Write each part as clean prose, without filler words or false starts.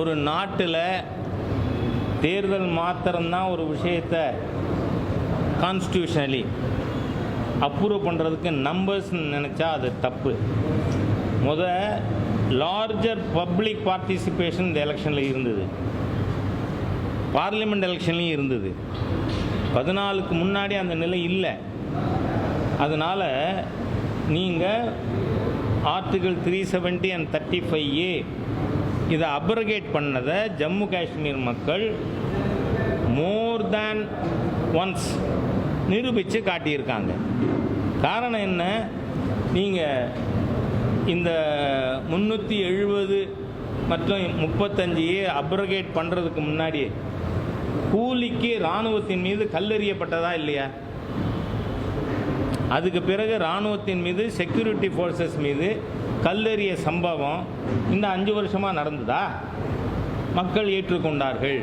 ஒரு நாட்டில் தேர்தல் மாத்திரம்தான் ஒரு விஷயத்தை கான்ஸ்டியூஷனலி அப்ரூவ் பண்ணுறதுக்கு நம்பர்ஸ்ன்னு நினச்சா அது தப்பு. லார்ஜர் பப்ளிக் பார்ட்டிசிபேஷன் இந்த எலெக்ஷனில் இருந்தது, பார்லிமெண்ட் எலெக்ஷன்லையும் இருந்தது. 14க்கு முன்னாடி அந்த நிலை இல்லை. அதனால் நீங்கள் ஆர்டிகிள் 370 and 35A இதை அப்ரகேட் பண்ணதை ஜம்மு காஷ்மீர் மக்கள் மோர் தேன் ஒன்ஸ் நிரூபித்து காட்டியிருக்காங்க. காரணம் என்ன? நீங்கள் இந்த 370 மற்றும் 35A அப்ரகேட் பண்ணுறதுக்கு முன்னாடி கூலிக்கு இராணுவத்தின் மீது கல்லெறியப்பட்டதா இல்லையா? அதுக்கு பிறகு இராணுவத்தின் மீது செக்யூரிட்டி ஃபோர்ஸஸ் மீது கல்லெறிய சம்பவம் இந்த 5 வருஷமாக நடந்ததா? மக்கள் ஏற்றுக்கொண்டார்கள்,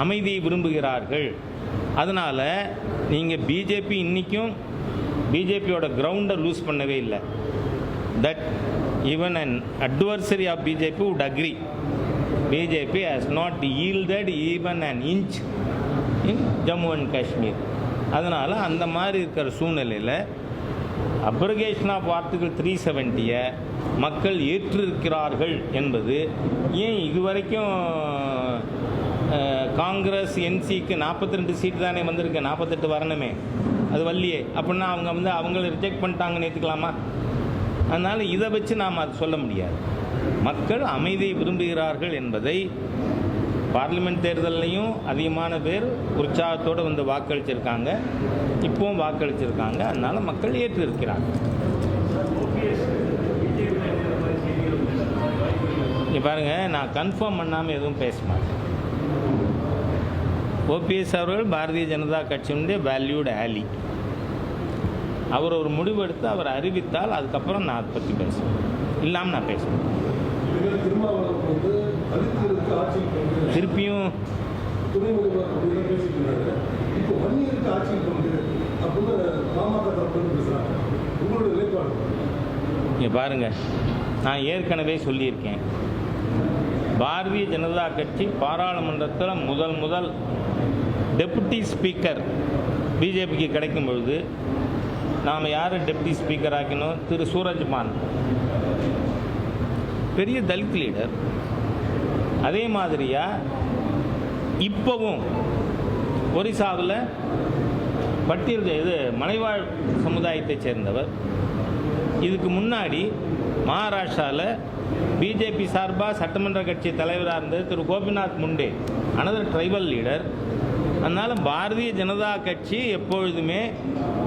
அமைதியை விரும்புகிறார்கள். அதனால் நீங்கள் பிஜேபி இன்றைக்கும் பிஜேபியோட கிரவுண்டை லூஸ் பண்ணவே இல்லை. That even an adversary of BJP would agree. BJP has not yielded even an inch in Jammu and Kashmir. அதனால் அந்த மாதிரி இருக்கிற சூழ்நிலையில் அப்ரகேஷன் ஆஃப் ஆர்டிகிள் 370 மக்கள் ஏற்றிருக்கிறார்கள் என்பது ஏன் இதுவரைக்கும் காங்கிரஸ் என்சிக்கு 42 சீட்டு தானே வந்திருக்கு, 48 வரணுமே, அது வரலையே. அப்படின்னா அவங்க அவங்கள ரிஜெக்ட் பண்ணிட்டாங்கன்னு ஏற்றுக்கலாமா? அதனால் இதை வச்சு நாம் அதை சொல்ல முடியாது. மக்கள் அமைதியை விரும்புகிறார்கள் என்பதை பார்லிமெண்ட் தேர்தலையும் அதிகமான பேர் உற்சாகத்தோடு வந்து வாக்களிச்சிருக்காங்க, இப்போவும் வாக்களிச்சிருக்காங்க. அதனால் மக்கள் ஏற்றிருக்கிறாங்க. இங்கே பாருங்கள், நான் கன்ஃபார்ம் பண்ணாமல் எதுவும் பேச மாட்டேன். ஓபிஎஸ் அவர்கள் பாரதிய ஜனதா கட்சியினுடைய வேல்யூடு ஆலி. அவர் ஒரு முடிவு எடுத்து அவர் அறிவித்தால் அதுக்கப்புறம் நான் அதை பற்றி பேசுவேன், இல்லாமல் நான் பேசுவேன். திருப்பியும் இங்கே பாருங்க, நான் ஏற்கனவே சொல்லியிருக்கேன், பாரதிய ஜனதா கட்சி பாராளுமன்றத்தில் முதல் டெபுட்டி ஸ்பீக்கர் பிஜேபிக்கு கிடைக்கும் பொழுது நாம் யார் டெப்டி ஸ்பீக்கர் ஆக்கணும்? திரு சூரஜ்பான், பெரிய தலித் லீடர். அதே மாதிரியா இப்போவும் ஒரிசாவில் பட்டியல் மலைவாழ் சமுதாயத்தை சேர்ந்தவர். இதுக்கு முன்னாடி மகாராஷ்டிராவில் பிஜேபி சார்பாக சட்டமன்ற கட்சி தலைவராக இருந்தது Thiru Gopinath Munde, another tribal leader. அதனால் பாரதிய ஜனதா கட்சி எப்பொழுதுமே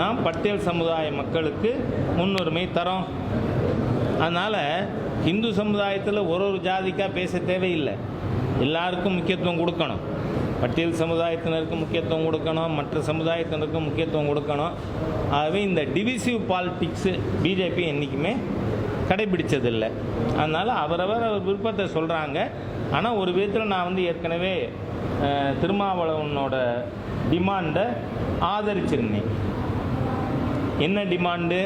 நாம் பட்டியல் சமுதாய மக்களுக்கு முன்னுரிமை தரோம். அதனால் இந்து சமுதாயத்தில் ஒரு ஜாதிக்காக பேச தேவையில்லை, எல்லாருக்கும் முக்கியத்துவம் கொடுக்கணும். பட்டியல் சமுதாயத்தினருக்கு முக்கியத்துவம் கொடுக்கணும், மற்ற சமுதாயத்தினருக்கும் முக்கியத்துவம் கொடுக்கணும். ஆகவே இந்த டிவிசிவ் பாலிட்டிக்ஸு பிஜேபி என்றைக்குமே கடைபிடிச்சதில்லை. அதனால் அவரவர் அவர் விருப்பத்தை சொல்கிறாங்க. ஆனால் ஒரு விதத்தில் நான் ஏற்கனவே திருமாவளவனோட டிமாண்டை ஆதரிச்சிருந்தேன். என்ன டிமாண்டு?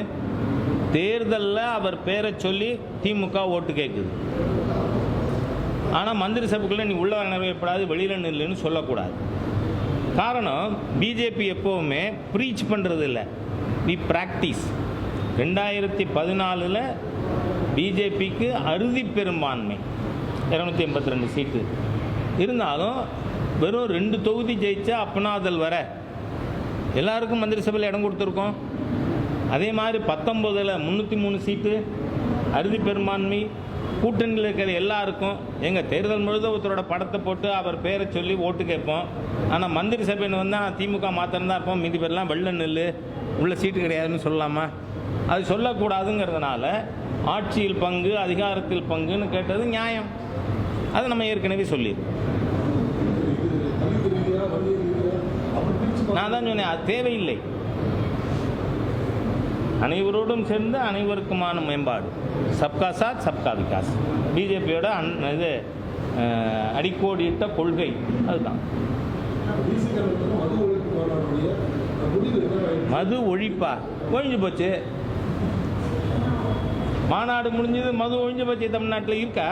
தேர்தலில் அவர் பேரை சொல்லி திமுக ஓட்டு கேட்குது, ஆனால் மந்திரி சபைக்குள்ளே நீ உள்ள நிறைவேற்றப்படாது, வெளியில் நில்லுன்னு சொல்லக்கூடாது. காரணம், பிஜேபி எப்போவுமே ப்ரீச் பண்ணுறது இல்லை, வி ப்ராக்டிஸ். 2014 பிஜேபிக்கு அறுதி பெரும்பான்மை 282 சீட்டு இருந்தாலும் வெறும் 2 தொகுதி ஜெயிச்சா அப்பனாதல் வர எல்லாருக்கும் மந்திரி சபையில் இடம் கொடுத்துருக்கோம். அதே மாதிரி 19 303 சீட்டு அறுதி பெரும்பான்மை கூட்டணியில் இருக்கிற எல்லாருக்கும். எங்கள் தேர்தல் முழுத ஒருத்தரோட படத்தை போட்டு அவர் பேரை சொல்லி ஓட்டு கேட்போம். ஆனால் மந்திரி சபைன்னு வந்தால் திமுக மாத்திரம் தான் இருப்போம், மீதி பேர்லாம் வெள்ள நெல் உள்ள சீட்டு கிடையாதுன்னு சொல்லலாமா? அது சொல்லக்கூடாதுங்கிறதுனால ஆட்சியில் பங்கு அதிகாரத்தில் பங்குன்னு கேட்டது நியாயம். அதை நம்ம ஏற்கனவே சொல்லியிருக்கோம். நான் தான் சொன்னேன், அது தேவையில்லை. அனைவரோடும் சேர்ந்து அனைவருக்குமான மேம்பாடு, சப்கா சாத் சப்கா விகாஸ் பிஜேபியோட இது அடிக்கோடியிட்ட கொள்கை. அதுதான் மது ஒழிப்பா? ஒழிஞ்சு போச்சு. மாநாடு முடிஞ்சது, மது ஒழிஞ்சு போச்சு. தமிழ்நாட்டில் இருக்கா?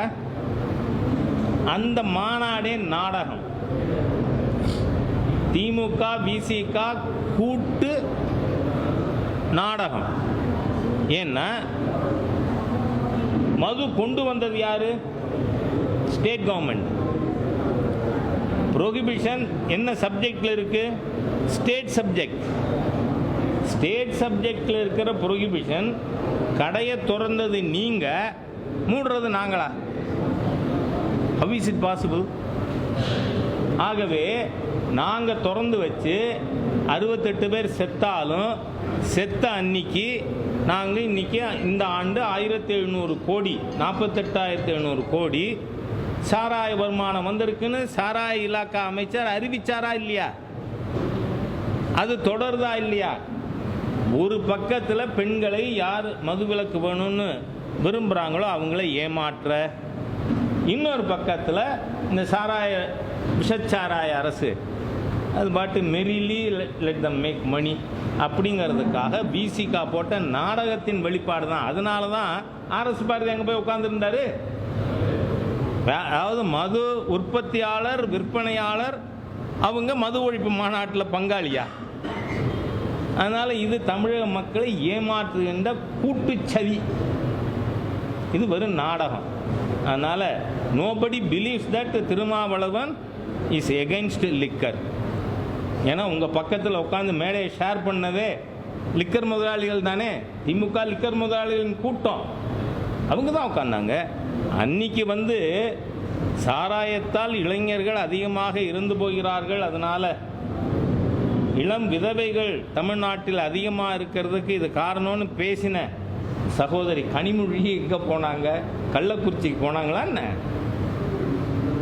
அந்த மாநாடே நாடகம். திமுக விசிக கூட்டு நாடகம். ஏன்னா மது கொண்டு வந்தது யாரு? State government. ப்ரோஹிபிஷன் என்ன சப்ஜெக்ட்ல இருக்கு? State subject. ஸ்டேட் சப்ஜெக்ட்ல இருக்கிற ப்ரோஹிபிஷன் கடையை திறந்தது நீங்க, மூடுறது நாங்களா? How is it possible? ஆகவே நாங்கள் திறந்து வச்சு 68 பேர் செத்தாலும் செத்த அன்னைக்கு நாங்கள் இன்னைக்கு இந்த ஆண்டு 1700 கோடி 48,700 கோடி சாராய வருமானம் வந்திருக்குன்னு சாராய இலாக்கா அமைச்சர் அறிவிச்சாரா இல்லையா? அது தொடருதா இல்லையா? ஒரு பக்கத்தில் பெண்களை யார் மதுவிலக்கு வேணும்னு விரும்புகிறாங்களோ அவங்கள ஏமாற்ற, இன்னொரு பக்கத்தில் இந்த சாராய விஷச்சாராய அரசு அது பாட்டு merrily let them make money அப்படிங்கிறதுக்காக விசிகா போட்ட நாடகத்தின் வெளிப்பாடு தான். அதனால தான் ஆர்எஸ் பாரதி அங்கே போய் உட்காந்துருந்தாரு. அதாவது மது உற்பத்தியாளர் விற்பனையாளர் அவங்க மது ஒழிப்பு மாநாட்டில் பங்காளியா? அதனால் இது தமிழக மக்களை ஏமாற்றுகின்ற கூட்டுச்சதி. இது வெறும் நாடகம். அதனால் nobody believes that Thirumavalavan is against liquor. ஏன்னா உங்கள் பக்கத்தில் உட்காந்து மேடையை ஷேர் பண்ணதே லிக்கர் முதலாளிகள் தானே. திமுக லிக்கர் முதலாளிகளின் கூட்டம் அவங்க தான் உட்காந்தாங்க. அன்னைக்கு சாராயத்தால் இளைஞர்கள் அதிகமாக இறந்து போகிறார்கள், அதனால் இளம் விதவைகள் தமிழ்நாட்டில் அதிகமாக இருக்கிறதுக்கு இது காரணம்னு பேசின சகோதரி கனிமொழி எங்கே போனாங்க? கள்ளக்குறிச்சிக்கு போனாங்களா என்ன?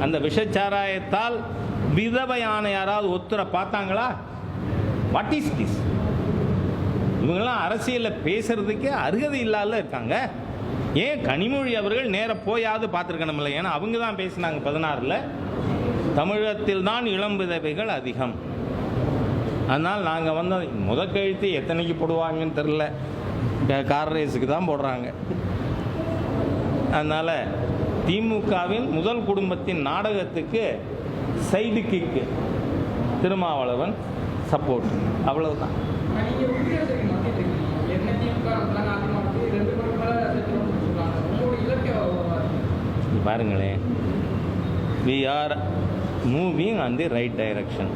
அந்த விஷச்சாராயத்தால் விதவையான யாராவது ஒத்துரை பார்த்தாங்களா? What is this? இவங்கெல்லாம் அரசியலில் பேசுறதுக்கே அருகதை இல்லாத இருக்காங்க. ஏன் கனிமொழி அவர்கள் நேர போயாவது பார்த்துருக்கணும் இல்லை? ஏன்னா அவங்க தான் பேசினாங்க 16ல் தமிழகத்தில் தான் இளம் விதவைகள் அதிகம். அதனால் நாங்கள் முதல் கழுத்து எத்தனைக்கு போடுவாங்கன்னு தெரில, கார் ரேஸுக்கு தான் போடுறாங்க. அதனால் திமுகவின் முதல் குடும்பத்தின் நாடகத்துக்கு சைடு கிக்கு திருமாவளவன் சப்போர்ட், அவ்வளவுதான். பாருங்களேன், we are moving on the right direction.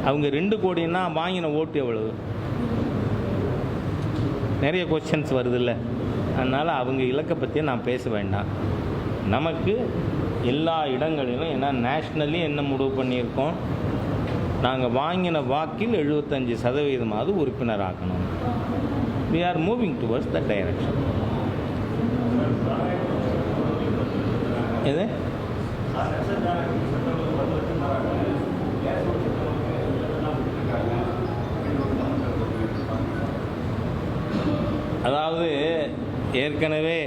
அவங்க 2 கோடின்னா வாங்கின ஓட்டு எவ்வளவு? நிறைய கொஸ்டின்ஸ் வருது இல்லை? அதனால் அவங்க இலக்கை பற்றி நான் பேச வேண்டாம். நமக்கு எல்லா இடங்களிலும் ஏன்னா நேஷ்னலி என்ன முடிவு பண்ணியிருக்கோம், நாங்கள் வாங்கின வாக்கில் 75% உறுப்பினர் ஆக்கணும். we are moving towards that direction. எது அதாவது ஏற்கனவே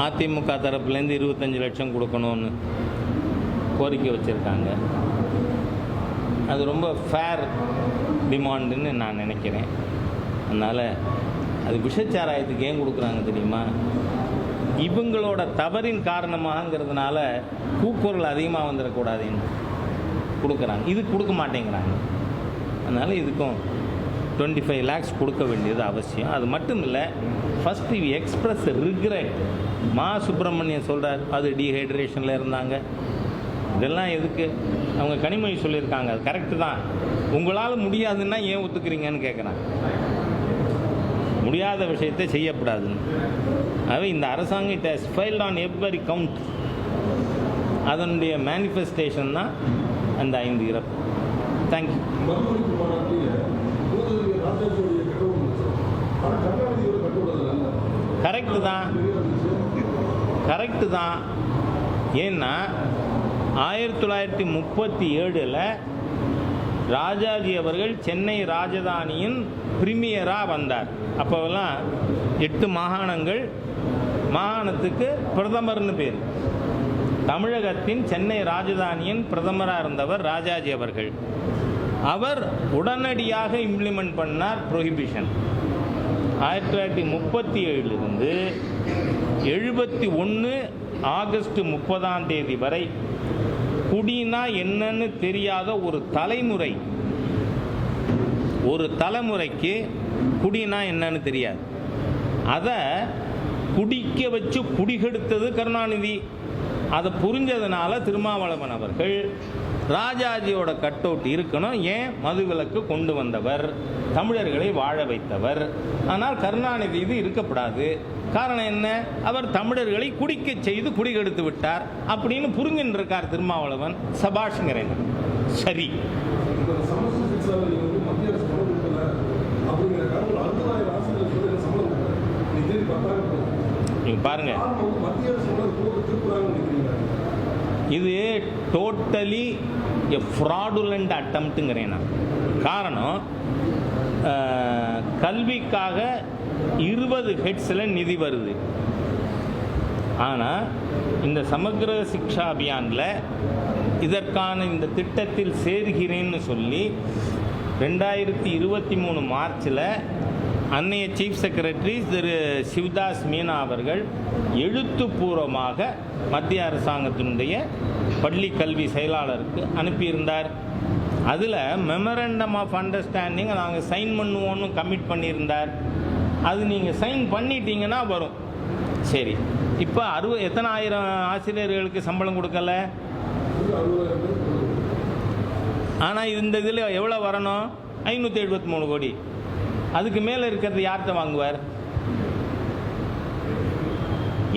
அதிமுக தரப்புலேருந்து 25 லட்சம் கொடுக்கணும்னு கோரிக்கை வச்சுருக்காங்க. அது ரொம்ப ஃபேர் டிமாண்டுன்னு நான் நினைக்கிறேன். அதனால் அது விஷச்சாராயத்துக்கு ஏன் கொடுக்குறாங்க தெரியுமா? இவங்களோட தவறின் காரணமாகங்கிறதுனால கூக்குரல் அதிகமாக வந்துடக்கூடாதுன்னு கொடுக்குறாங்க. இது கொடுக்க மாட்டேங்கிறாங்க. அதனால் இதுக்கும் 25 lakhs கொடுக்க வேண்டியது அவசியம். அது மட்டும் இல்லை, ஃபஸ்ட்டு வி எக்ஸ்பிரஸ் ரிக்ரெட். மா சுப்பிரமணியன் சொல்கிறார் அது டீஹைட்ரேஷனில் இருந்தாங்க. இதெல்லாம் எதுக்கு? அவங்க கனிமொழி சொல்லியிருக்காங்க, அது கரெக்டு தான். உங்களால் முடியாதுன்னா ஏன் ஒத்துக்கிறீங்கன்னு கேட்குறாங்க. முடியாத விஷயத்தை செய்யக்கூடாதுன்னு. ஆகவே இந்த அரசாங்கம் it has filed on every count. அதனுடைய மேனிஃபெஸ்டேஷன் தான் அந்த 5 இறப்பு. தேங்க்யூ. கரெக்டு தான். ஏன்னா 1937 ராஜாஜி அவர்கள் சென்னை ராஜதானியின் பிரிமியராக வந்தார். அப்போவெல்லாம் 8 மாகாணங்கள், மாகாணத்துக்கு பிரதமர்னு பேர். தமிழகத்தின் சென்னை ராஜதானியின் பிரதமராக இருந்தவர் ராஜாஜி அவர்கள். அவர் உடனடியாக இம்ப்ளிமெண்ட் பண்ணார் ப்ரொஹிபிஷன். 1937 71 ஆகஸ்ட் 30 வரை குடினா என்னன்னு தெரியாத ஒரு தலைமுறைக்கு குடினா என்னன்னு தெரியாது. அதை குடிக்க வச்சு குடிகெடுத்தது கருணாநிதி. அதை புரிஞ்சதுனால திருமாவளவன் அவர்கள் ராஜாஜியோட கட் அவுட் இருக்கணும், ஏன் மதுவிலக்கு கொண்டு வந்தவர், தமிழர்களை வாழ வைத்தவர். ஆனால் கருணாநிதி இது இருக்கப்படாது. காரணம் என்ன? அவர் தமிழர்களை குடிக்க செய்து குடிகெடுத்து விட்டார் அப்படின்னு புரிஞ்சுட்டு இருக்கார் திருமாவளவன். சபாஷ்ங்கிறேன். சரி, நீங்க பாருங்க, இது டோட்டலி ஃப்ராடுலண்ட் அட்டம்ப்ட்டுங்கிறேன் நான். காரணம், கல்விக்காக 20 ஹெட்ஸில் நிதி வருது. ஆனால் இந்த சமக்ர சிக்ஷா அபியானில் இதற்கான இந்த திட்டத்தில் சேர்கிறேன்னு சொல்லி 2023 மார்ச்சில் அன்னைய சீஃப் செக்ரட்டரி திரு சிவ்தாஸ் மீனா அவர்கள் எழுத்துப்பூர்வமாக மத்திய அரசாங்கத்தினுடைய பள்ளி கல்வி செயலாளருக்கு அனுப்பியிருந்தார். அதில் மெமரண்டம் ஆஃப் அண்டர்ஸ்டாண்டிங் நாங்கள் சைன் பண்ணுவோன்னு கமிட் பண்ணியிருந்தார். அது நீங்கள் சைன் பண்ணிட்டீங்கன்னா வரும். சரி, இப்போ எத்தனை ஆயிரம் ஆசிரியர்களுக்கு சம்பளம் கொடுக்கல? ஆனால் இந்த இதில் எவ்வளோ வரணும்? 573 கோடி. அதுக்கு மேலே இருக்கிறது யார்கிட்ட வாங்குவார்?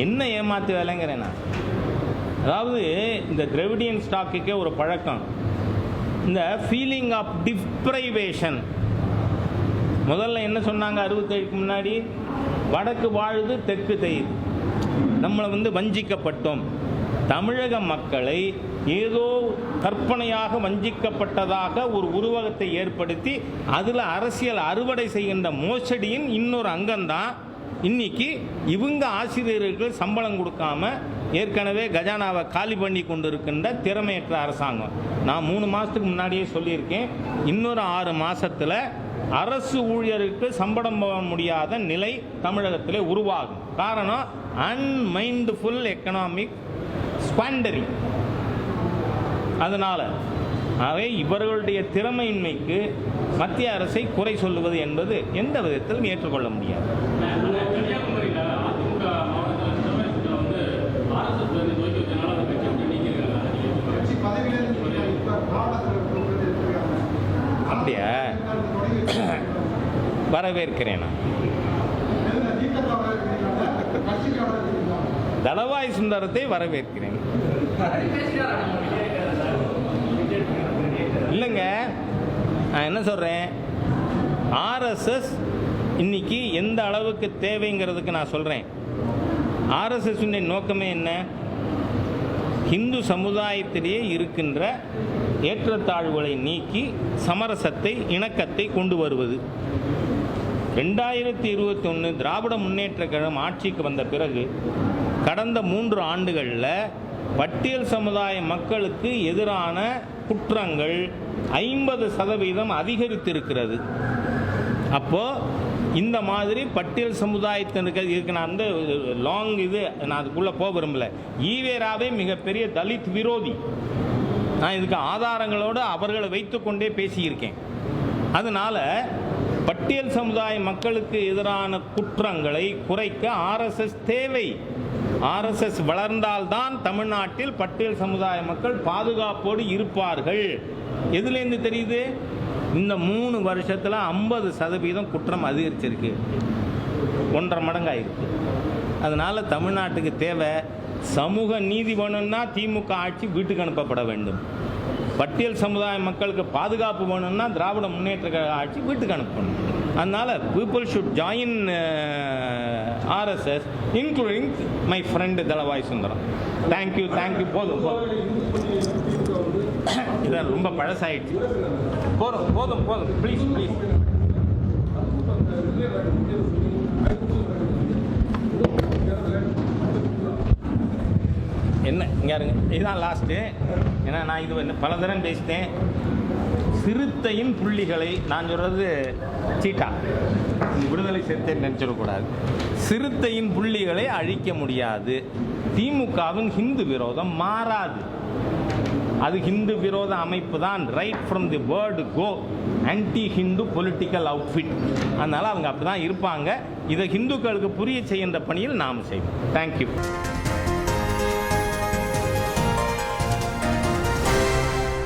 என்ன ஏமாத்து வேலைங்கிறேன் நான். அதாவது இந்த திராவிடியன் ஸ்டாக்குக்கே ஒரு பழக்கம், இந்த ஃபீலிங் ஆஃப் டிப்ரைவேஷன். முதல்ல என்ன சொன்னாங்க 67க்கு முன்னாடி? வடக்கு வாழுது தெற்கு தெய்யுது, நம்மளை வஞ்சிக்கப்பட்டோம். தமிழக மக்களை ஏதோ கற்பனையாக வஞ்சிக்கப்பட்டதாக ஒரு உருவகத்தை ஏற்படுத்தி அதில் அரசியல் அறுவடை செய்கின்ற மோசடியின் இன்னொரு அங்கம்தான் இன்னைக்கு இவங்க ஆசிரியர்கள் சம்பளம் கொடுக்காம ஏற்கனவே கஜானாவை காலி பண்ணி கொண்டு இருக்கின்ற திறமையற்ற அரசாங்கம். நான் 3 மாதத்துக்கு முன்னாடியே சொல்லியிருக்கேன், இன்னொரு 6 மாதத்தில் அரசு ஊழியருக்கு சம்பளம் போக முடியாத நிலை தமிழகத்தில் உருவாகும். காரணம், அன்மைண்ட்ஃபுல் எக்கனாமிக் ஸ்குவாண்டரி. அதனால் ஆகவே இவர்களுடைய திறமையின்மைக்கு மத்திய அரசை குறை சொல்லுவது என்பது எந்த விதத்திலும் ஏற்றுக்கொள்ள முடியாது. அப்படியா? வரவேற்கிறேன். தளவாய் சுந்தரத்தை வரவேற்கிறேன். இல்லைங்க, நான் என்ன சொல்கிறேன், ஆர்எஸ்எஸ் இன்னைக்கு எந்த அளவுக்கு தேவைங்கிறதுக்கு நான் சொல்கிறேன். ஆர்எஸ்எஸ் நோக்கமே என்ன? இந்து சமுதாயத்திலேயே இருக்கின்ற ஏற்றத்தாழ்வுகளை நீக்கி சமரசத்தை, இணக்கத்தை கொண்டு வருவது. 2021 திராவிட முன்னேற்ற கழகம் ஆட்சிக்கு வந்த பிறகு கடந்த 3 ஆண்டுகளில் பட்டியல் சமுதாய மக்களுக்கு எதிரான குற்றங்கள் 50% அதிகரித்திருக்கிறது. அப்போது இந்த மாதிரி பட்டியல் சமுதாயத்தினருக்கு இதுக்கு நான் லாங் நான் அதுக்குள்ளே போக விரும்பல. ஈவேராவே மிகப்பெரிய தலித் விரோதி. நான் இதுக்கு ஆதாரங்களோடு அவர்களை வைத்துக்கொண்டே பேசியிருக்கேன். அதனால் பட்டியல் சமுதாய மக்களுக்கு எதிரான குற்றங்களை குறைக்க ஆர்எஸ்எஸ் தேவை. ஆர்எஸ்எஸ் வளர்ந்தால்தான் தமிழ்நாட்டில் பட்டியல் சமுதாய மக்கள் பாதுகாப்போடு இருப்பார்கள். எதுலேருந்து தெரியுது? இந்த 3 வருஷத்தில் 50% குற்றம் அதிகரிச்சிருக்கு, 1.5 மடங்காயிருக்கு. அதனால் தமிழ்நாட்டுக்கு தேவை சமூக நீதி வேணும்னா திமுக ஆட்சி வீட்டுக்கு அனுப்பப்பட வேண்டும். பட்டியல் சமுதாய மக்களுக்கு பாதுகாப்பு வேணும்னா திராவிட முன்னேற்ற கழக ஆட்சி வீட்டுக்கு அனுப்பணும். அதனால் people should join RSS, including my friend Thalavai Sundaram. Thank you. போதும், இதான் ரொம்ப பழசாயிடுச்சு. போதும் ப்ளீஸ். என்ன இங்கே இருங்க, இதுதான் லாஸ்ட்டு. ஏன்னா நான் இது பல தரம் பேசிட்டேன். சிறு சிறுத்தையின் புள்ளிகளை, நான் சொல்றது சீட்டா, விடுதலை சிறுத்தை நினைச்சிடக்கூடாது, சிறுத்தையின் புள்ளிகளை அழிக்க முடியாது. திமுகவின் ஹிந்து விரோதம் மாறாது. அது ஹிந்து விரோத அமைப்பு தான். Right from the word go, anti Hindu political outfit. அதனால் அவங்க அப்படி தான் இருப்பாங்க. இதை ஹிந்துக்களுக்கு புரிய செய்கின்ற பணியில் நாம் செய்வோம். தேங்க்யூ.